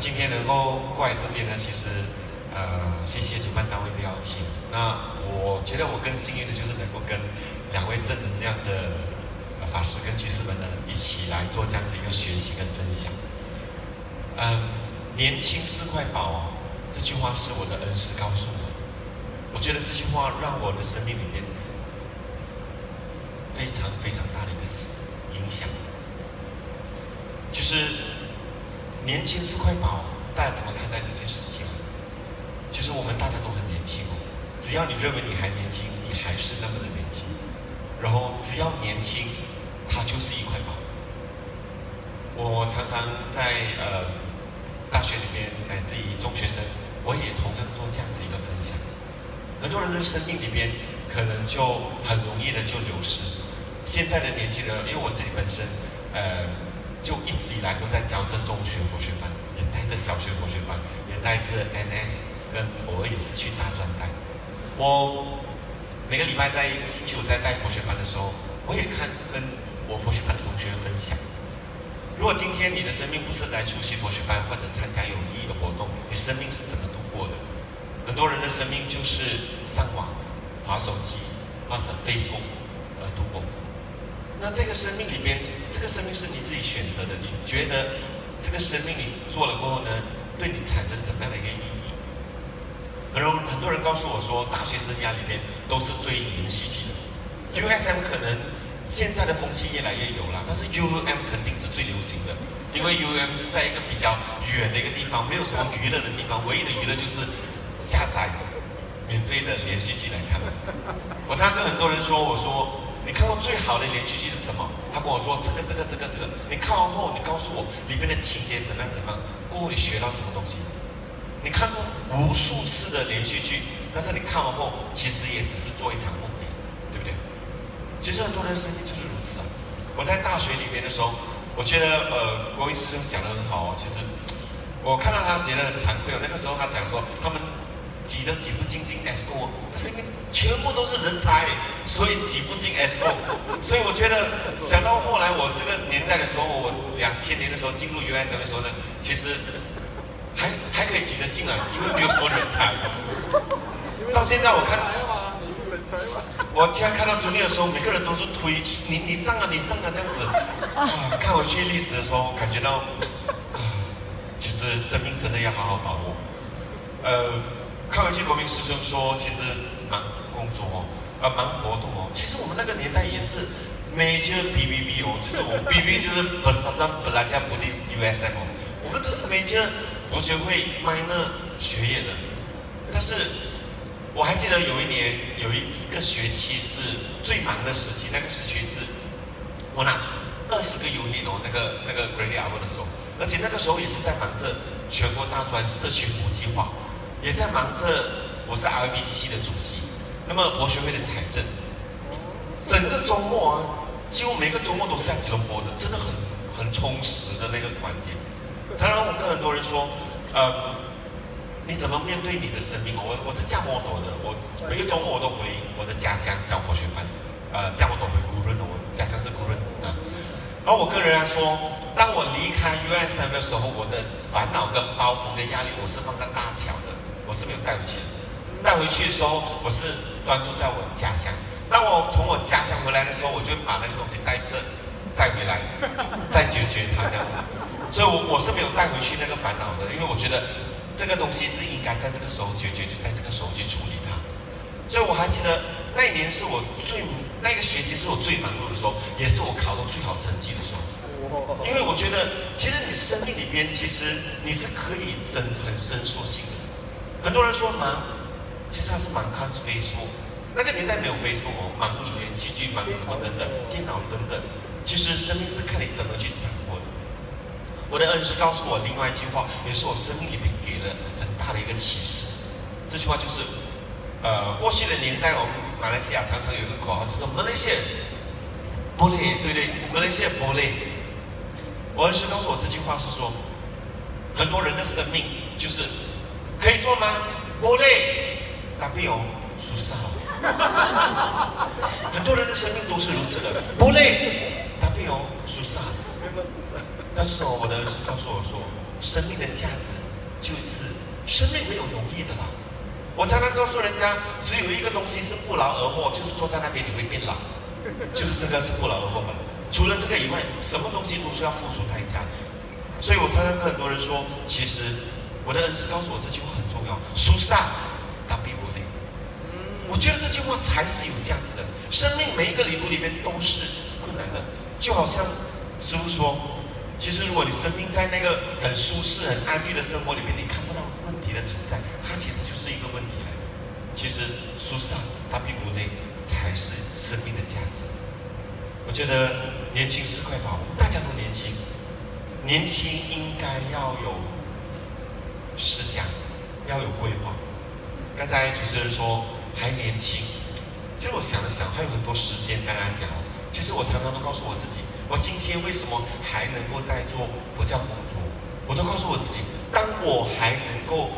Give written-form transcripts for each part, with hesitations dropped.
今天能够过来这边呢，其实谢谢主办单位的邀请。那我觉得我更幸运的就是能够跟两位正能量的法师跟居士们呢一起来做这样子一个学习跟分享。年轻4块宝这句话是我的恩师告诉我的，我觉得这句话让我的生命里面非常非常大的一个影响。就是年轻4块宝，大家怎么看待这件事情？其实我们大家都很年轻哦，只要你认为你还年轻，你还是那么的年轻。然后只要年轻，它就是1块宝。我常常在大学里面乃至于中学生，我也同样做这样子一个分享。很多人的生命里边可能就很容易的就流失。现在的年轻人，因为我自己本身就一直以来都在教这中学佛学班，也带着小学佛学班，也带着 NS， 跟偶尔也是去大专带。我每个礼拜在星期五在带佛学班的时候，我也跟我佛学班的同学分享。如果今天你的生命不是来出席佛学班或者参加有意义的活动，你生命是怎么度过的？很多人的生命就是上网、滑手机或者 Facebook 而度过。那这个生命里边，这个生命是你自己选择的。你觉得这个生命你做了过后呢，对你产生怎么样的一个意义？很多人告诉我说，大学生涯里面都是追连续剧的。USM 可能现在的风气越来越有了，但是 UM 肯定是最流行的，因为 UM 是在一个比较远的一个地方，没有什么娱乐的地方，唯一的娱乐就是下载免费的连续剧来看。我常常跟很多人说，我说你看过最好的连续剧是什么？他跟我说这个。你看完后，你告诉我里面的情节怎么样？过后你学到什么东西？你看过无数次的连续剧，但是你看完后，其实也只是做一场梦，对不对？其实很多人生命就是如此啊。我在大学里面的时候，我觉得国英师兄讲得很好哦。其实我看到他觉得很惭愧哦。那个时候他讲说他们挤不进ESCO，但是因为全部都是人才，所以挤不进ESCO。所以我觉得想到后来我这个年代的时候，我2000年的时候进入 USM 的时候呢，其实还可以挤得进来，因为没有什么人才。到现在我看，我现在看到中间的时候，每个人都是推你上啊这样子啊。看回去历史的时候，感觉到其实生命真的要好好把握。看回去国民师兄说，其实忙工作忙活动其实我们那个年代也是 major BBB 就是我们 BB 就是 Persatuan Pelajar Buddhis USM 我们都是 major 佛学会 minor 学业的。但是我还记得有一年有一个学期是最忙的时期，那个时期是我拿20个unit那个 grade hour 的时候，而且那个时候也是在忙着全国大专社区服务计划，也在忙着我是 RBCC 的主席，那么佛学会的财政，整个周末几乎每个周末都是在吉隆坡的，真的很充实的那个环节。常常我跟很多人说，你怎么面对你的生命？我是驾摩托的，我每个周末我都回我的家乡教佛学班，驾摩托回古润，我家乡是古润啊。然后我跟人家说，当我离开 USM 的时候，我的烦恼跟包袱跟压力，我是放在大桥的，我是没有带回去的。带回去的时候，我是专注在我的家乡。当我从我家乡回来的时候，我就把那个东西带着再回来，再解决它这样子。所以我是没有带回去那个烦恼的，因为我觉得这个东西是应该在这个时候解决，就在这个时候去处理它。所以我还记得那一年是那个学期是我最忙碌的时候，也是我考到最好成绩的时候。因为我觉得，其实你生命里边，其实你是可以很伸缩性的。很多人说忙，其实他是忙看 Facebook， 那个年代没有 Facebook 忙连续剧，忙什么等等，电脑等等。其实生命是看你怎么去掌握的。我的恩师告诉我另外一句话，也是我生命里面给了很大的一个启示。这句话就是，过去的年代，我们马来西亚常常有一个口号，叫做 Malaysia boleh， 对不对 ？Malaysia boleh。我恩师告诉我这句话是说，很多人的生命就是可以做吗 ？boleh， tapi susah。很多人的生命都是如此的 ，boleh， tapi susah。但是我的恩师告诉我说，生命的价值就是生命没有容易的啦。我常常告诉人家，只有一个东西是不劳而获，就是坐在那边你会变老，就是这个是不劳而获吧。除了这个以外，什么东西都是要付出代价的。所以我常常跟很多人说，其实我的恩师告诉我这句话很重要：疏散，他必不累。我觉得这句话才是有价值的。生命每一个旅途里面都是困难的，就好像师父说，其实如果你生命在那个很舒适、很安逸的生活里面，你看不到问题的存在，它其实就是一个问题来的。其实疏散，他必不累，才是生命的价值。我觉得年轻是块宝，大家都年轻，年轻应该要有思想，要有规划。刚才主持人说还年轻，其实我想了想，还有很多时间跟大家讲哦。其实我常常都告诉我自己，我今天为什么还能够在做佛教工作？我都告诉我自己，当我还能够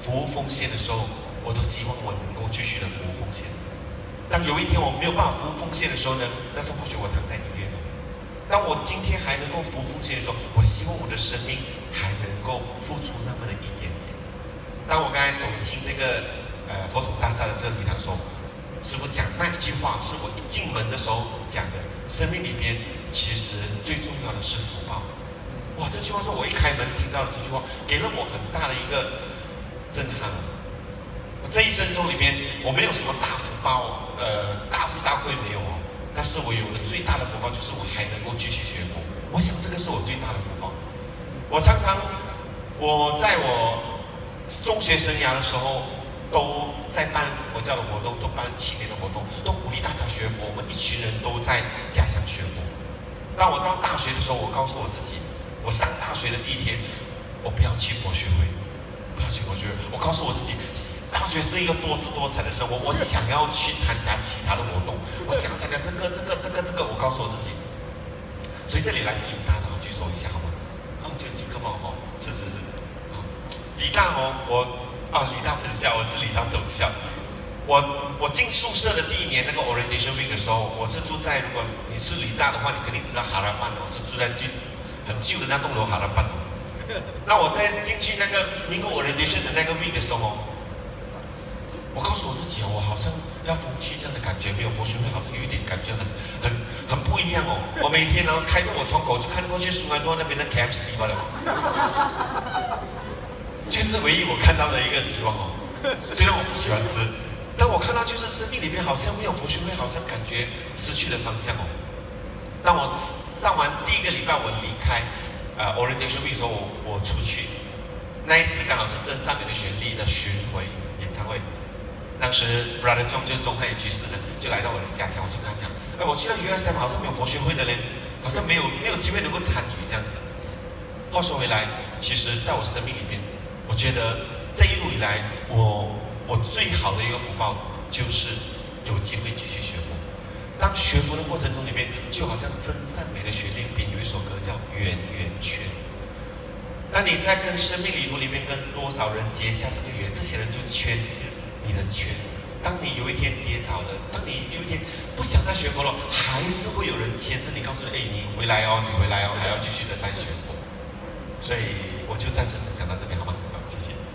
服务奉献的时候，我都希望我能够继续的服务奉献。当有一天我没有办法服务奉献的时候呢，那是或许我躺在医院了。当我今天还能够服务奉献的时候，我希望我的生命还能够付出那么的一点点。当我刚才走进这个佛统大厦的这个礼堂的时候，师父讲那一句话是我一进门的时候讲的，生命里边其实最重要的是福报。哇，这句话是我一开门听到的这句话，给了我很大的一个震撼。我这一生中里边，我没有什么大福报，大富大贵没有哦，但是我有的最大的福报就是我还能够继续学佛。我想这个是我最大的福报。我常常在我中学生涯的时候，都在办佛教的活动，都办7年的活动，都鼓励大家学佛。我们一群人都在家乡学佛。当我到大学的时候，我告诉我自己，我上大学的第一天，我不要去佛学会，不要去佛学会。我告诉我自己，大学是一个多姿多彩的生活，我想要去参加其他的活动，我想参加这个，我告诉我自己。所以这里来自理大的，举手一下好吗？就几个嘛哦，是。理大理大分校，我是理大总校。我进宿舍的第一年那个 orientation week 的时候，我是住在，如果你是理大的话，你肯定知道哈拉班哦，是住在很旧的那栋楼哈拉班哦。那我在进去那个民国 orientation 的那个 week 的时候，我告诉我自己我好像要风趣这样的感觉，没有佛学会好像有一点感觉很不一样哦。我每天开着我窗口就看过去苏安多那边的 KFC 罢了。就是唯一我看到的一个希望哦。虽然我不喜欢吃，但我看到就是生命里面好像没有佛学会，好像感觉失去了方向哦。当我上完第一个礼拜，我离开orientation week 的时候，我出去，那一次刚好是真善美的旋律的巡回演唱会。当时 Brother John 就是钟汉也居士呢，就来到我的家乡，我就跟他讲，我去到 USM 好像没有佛学会的嘞，好像没有机会能够参与这样子。话说回来，其实在我生命里面，我觉得这一路以来，我最好的一个福报就是有机会继续学佛。当学佛的过程中里面，就好像真善美的旋律里边有一首歌叫《圆圆圈》。当你在跟生命旅途里面跟多少人结下这个缘，这些人就圈起你的圈。当你有一天跌倒了，当你有一天不想再学佛了，还是会有人牵着你，告诉你，你回来哦，你回来哦，还要继续的再学佛。所以我就暂时分享到这边，好吗？